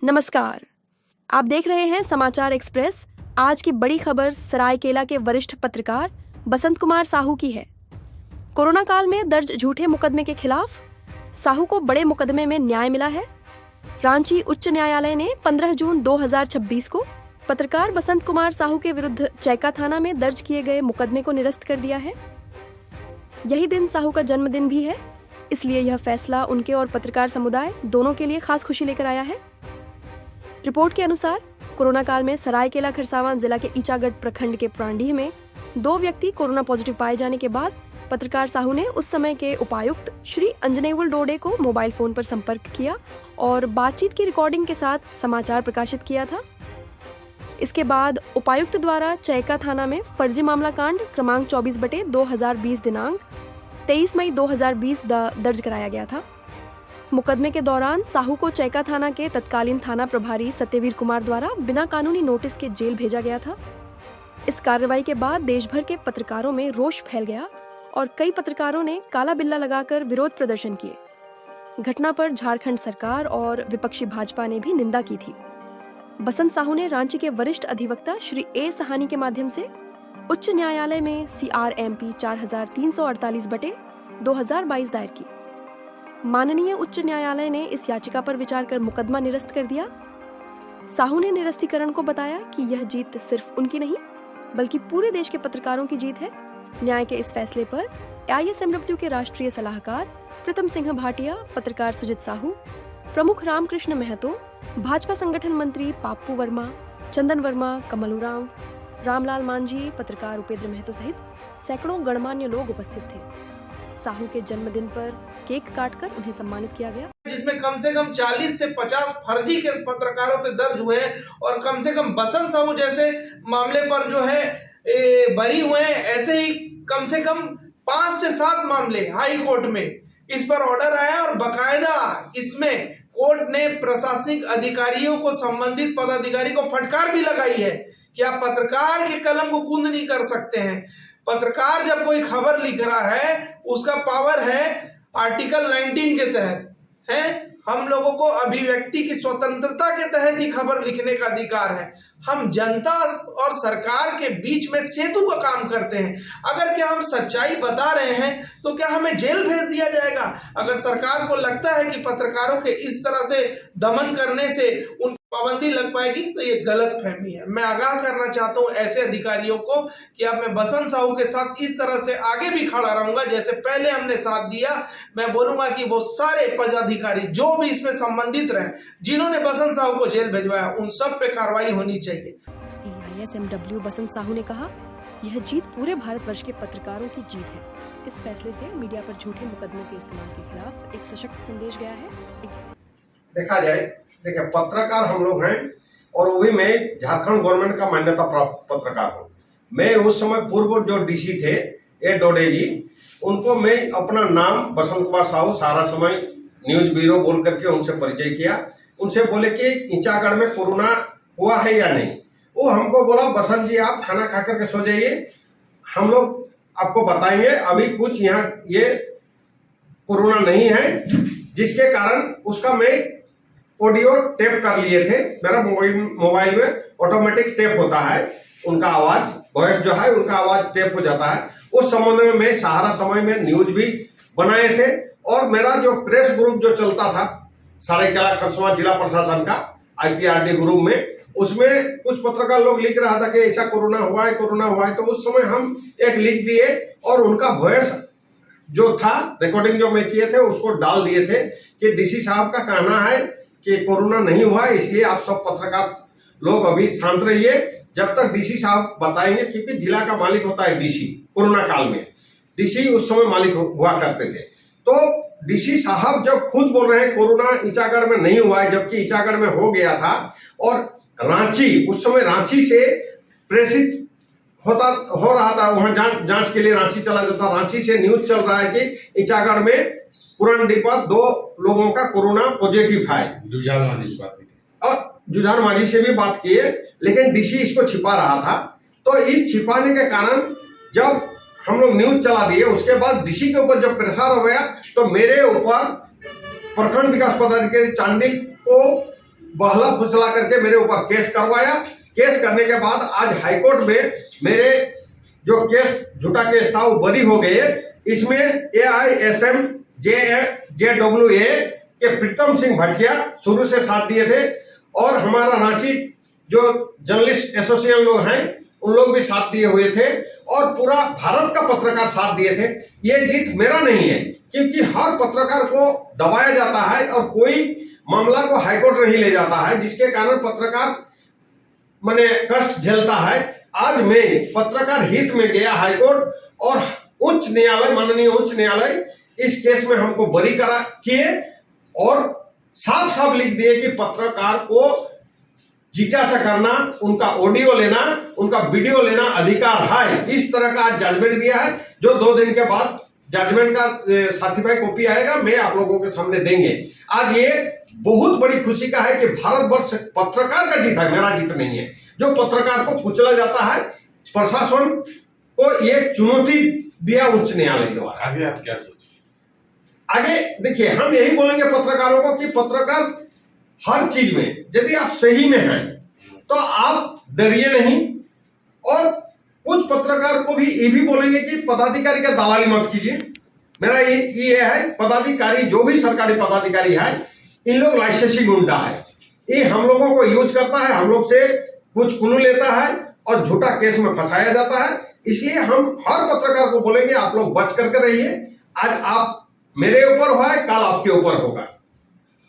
नमस्कार, आप देख रहे हैं समाचार एक्सप्रेस। आज की बड़ी खबर सरायकेला के वरिष्ठ पत्रकार बसंत कुमार साहू की है। कोरोना काल में दर्ज झूठे मुकदमे के खिलाफ साहू को बड़े मुकदमे में न्याय मिला है। रांची उच्च न्यायालय ने 15 जून 2026 को पत्रकार बसंत कुमार साहू के विरुद्ध चैका थाना में दर्ज किए गए मुकदमे को निरस्त कर दिया है। यही दिन साहू का जन्मदिन भी है, इसलिए यह फैसला उनके और पत्रकार समुदाय दोनों के लिए खास खुशी लेकर आया है। रिपोर्ट के अनुसार कोरोना काल में सरायकेला खरसावां जिला के ईचागढ़ प्रखंड के प्रांडीह में 2 व्यक्ति कोरोना पॉजिटिव पाए जाने के बाद पत्रकार साहू ने उस समय के उपायुक्त श्री अंजनेवल डोडे को मोबाइल फोन पर संपर्क किया और बातचीत की रिकॉर्डिंग के साथ समाचार प्रकाशित किया था। इसके बाद उपायुक्त द्वारा चैका थाना में फर्जी मामला कांड क्रमांक 24/2020 दिनांक 23 मई 2020 दर्ज कराया गया था। मुकदमे के दौरान साहू को चैका थाना के तत्कालीन थाना प्रभारी सत्यवीर कुमार द्वारा बिना कानूनी नोटिस के जेल भेजा गया था। इस कार्रवाई के बाद देश भर के पत्रकारों में रोष फैल गया और कई पत्रकारों ने काला बिल्ला लगाकर विरोध प्रदर्शन किए। घटना पर झारखंड सरकार और विपक्षी भाजपा ने भी निंदा की थी। बसंत साहू ने रांची के वरिष्ठ अधिवक्ता श्री ए सहानी के माध्यम से उच्च न्यायालय में CRMP 4348/2022 दायर की। माननीय उच्च न्यायालय ने इस याचिका पर विचार कर मुकदमा निरस्त कर दिया। साहू ने निरस्तीकरण को बताया कि यह जीत सिर्फ उनकी नहीं बल्कि पूरे देश के पत्रकारों की जीत है। न्याय के इस फैसले पर ISMW के राष्ट्रीय सलाहकार प्रीतम सिंह भाटिया, पत्रकार सुजित साहू, प्रमुख रामकृष्ण महतो, भाजपा संगठन मंत्री पाप्पू वर्मा, चंदन वर्मा, कमल उरांव, रामलाल मांझी, पत्रकार उपेंद्र महतो सहित सैकड़ों गणमान्य लोग उपस्थित थे। साहू के जन्मदिन पर केक काटकर उन्हें सम्मानित किया गया, जिसमें कम से कम 40 से 50 फर्जी केस पत्रकारों पे दर्ज हुए हैं और कम से कम बसंत साहू जैसे मामले पर जो है बरी हुए हैं। ऐसे ही कम से कम 5 से 7 मामले हाई कोर्ट में इस पर ऑर्डर आया और बकायदा इसमें कोर्ट ने प्रशासनिक अधिकारियों को, संबंधित पदाधिकारी को फटकार भी लगाई है कि आप पत्रकार के कलम को कुंद नहीं कर सकते हैं। पत्रकार जब कोई खबर लिख रहा है उसका पावर है आर्टिकल 19 के तहत है। हम लोगों को अभिव्यक्ति की स्वतंत्रता के तहत ही खबर लिखने का अधिकार है। हम जनता और सरकार के बीच में सेतु का काम करते हैं। अगर क्या हम सच्चाई बता रहे हैं तो क्या हमें जेल भेज दिया जाएगा? अगर सरकार को लगता है कि पत्रकारों के इस तरह से दमन करने से उन पाबंदी लग पाएगी तो ये गलत फहमी है। मैं आगाह करना चाहता हूं ऐसे अधिकारियों को कि अब मैं बसंत साहू के साथ इस तरह से आगे भी खड़ा रहूंगा जैसे पहले हमने साथ दिया। मैं बोलूंगा कि वो सारे पदाधिकारी जो भी इसमें संबंधित रहे, जिन्होंने बसंत साहू को जेल भिजवाया, उन सब पे कार्रवाई होनी चाहिए। ISMW बसंत साहू ने कहा, यह जीत पूरे भारतवर्ष के पत्रकारों की जीत है। इस फैसले से मीडिया पर झूठे मुकदमों के इस्तेमाल के खिलाफ एक सशक्त संदेश गया है। देखा जाए, देखिए पत्रकार हम लोग हैं और वो भी मैं झारखंड गवर्नमेंट का मान्यता प्राप्त पत्रकार हूँ। मैं उस समय पूर्व जो DC थे ए डोडे जी, उनको मैं अपना नाम बसंत कुमार साहू सारा समय न्यूज ब्यूरो बोल करके उनसे परिचय किया। उनसे बोले कि ईचागढ़ में कोरोना हुआ है या नहीं। वो हमको बोला, बसंत जी आप खाना खा करके सो जाइए, हम लोग आपको बताएंगे। अभी कुछ यहाँ ये कोरोना नहीं है, जिसके कारण उसका मैं ऑडियो टेप कर लिए थे। मेरा मोबाइल में ऑटोमेटिक टेप होता है, उनका आवाज, वॉइस जो है उनका आवाज टेप हो जाता है। उस संबंध में मैं सारा समय में न्यूज भी बनाए थे और मेरा जो प्रेस ग्रुप जो चलता था सरायकेला खरसावां जिला प्रशासन का IPRD ग्रुप में, उसमें कुछ पत्रकार लोग लिख रहा था कि ऐसा कोरोना हुआ है, कोरोना हुआ है। तो उस समय हम एक लिख दिए और उनका वॉइस जो था रिकॉर्डिंग जो मैं किए थे उसको डाल दिए थे कि DC साहब का कहना है कि कोरोना नहीं हुआ, इसलिए आप सब पत्रकार लोग अभी शांत रहिए जब तक DC साहब बताएंगे। क्योंकि जिला का मालिक होता है DC। कोरोना काल में DC उस समय मालिक हुआ करते थे। तो DC साहब जब खुद बोल रहे हैं कोरोना ईचागढ़ में नहीं हुआ है, जबकि ईचागढ़ में हो गया था और रांची, उस समय रांची से प्रेषित हो रहा था, वहां जांच के लिए रांची चला जाता। रांची से न्यूज चल रहा है कि ईचागढ़ में पुरान डिपा 2 लोगों का कोरोना पॉजिटिव है। और जुझान मांझी से भी बात किए, लेकिन DC इसको छिपा रहा था। तो इस छिपाने के कारण जब हम लोग न्यूज चला दिए, उसके बाद DC के ऊपर जब प्रेशर हो गया तो मेरे ऊपर प्रखंड विकास पदाधिकारी चांडिल को बहला फुसला करके मेरे ऊपर केस करवाया। केस करने के बाद आज हाईकोर्ट में मेरे जो केस झूठा केस था वो बरी हो गए। इसमें AISM JWA के प्रीतम सिंह भटिया शुरू से साथ दिए थे और हमारा रांची जो जर्नलिस्ट एसोसिएशन लोग हैं उन लोग भी साथ दिए हुए थे और पूरा भारत का पत्रकार साथ दिए थे। ये जीत मेरा नहीं है, क्योंकि हर पत्रकार को दबाया जाता है और कोई मामला को हाईकोर्ट नहीं ले जाता है, जिसके कारण पत्रकार माने कष्ट झेलता है। आज मैं पत्रकार हित में गया हाईकोर्ट और उच्च न्यायालय, माननीय उच्च न्यायालय इस केस में हमको बरी करा किए और साफ साफ लिख दिए कि पत्रकार को जिज्ञासा करना, उनका ऑडियो लेना, उनका वीडियो लेना अधिकार है। इस तरह का आज जजमेंट दिया है, जो 2 दिन के बाद जजमेंट का सर्टिफाइड कॉपी आएगा, मैं आप लोगों के सामने देंगे। आज ये बहुत बड़ी खुशी का है कि भारतवर्ष पत्रकार का जीत है, मेरा जीत नहीं है। जो पत्रकार को कुचला जाता है, प्रशासन को एक चुनौती दिया उच्च न्यायालय द्वारा। आगे आप क्या सोचें? आगे देखिए, हम यही बोलेंगे पत्रकारों को कि पत्रकार हर चीज में यदि आप सही में हैं तो आप डरिए नहीं। और कुछ पत्रकार को भी ये भी बोलेंगे कि पदाधिकारी का दलाली मत कीजिए। मेरा ये है, पदाधिकारी जो भी सरकारी पदाधिकारी है, इन लोग लाइसेंसी गुंडा है। ये हम लोगों को यूज करता है, हम लोग से कुछ कुल्लू लेता है और झूठा केस में फंसाया जाता है। इसलिए हम हर पत्रकार को बोलेंगे आप लोग बच करके रहिए। आज आप मेरे ऊपर हुआ है, कल आपके ऊपर होगा।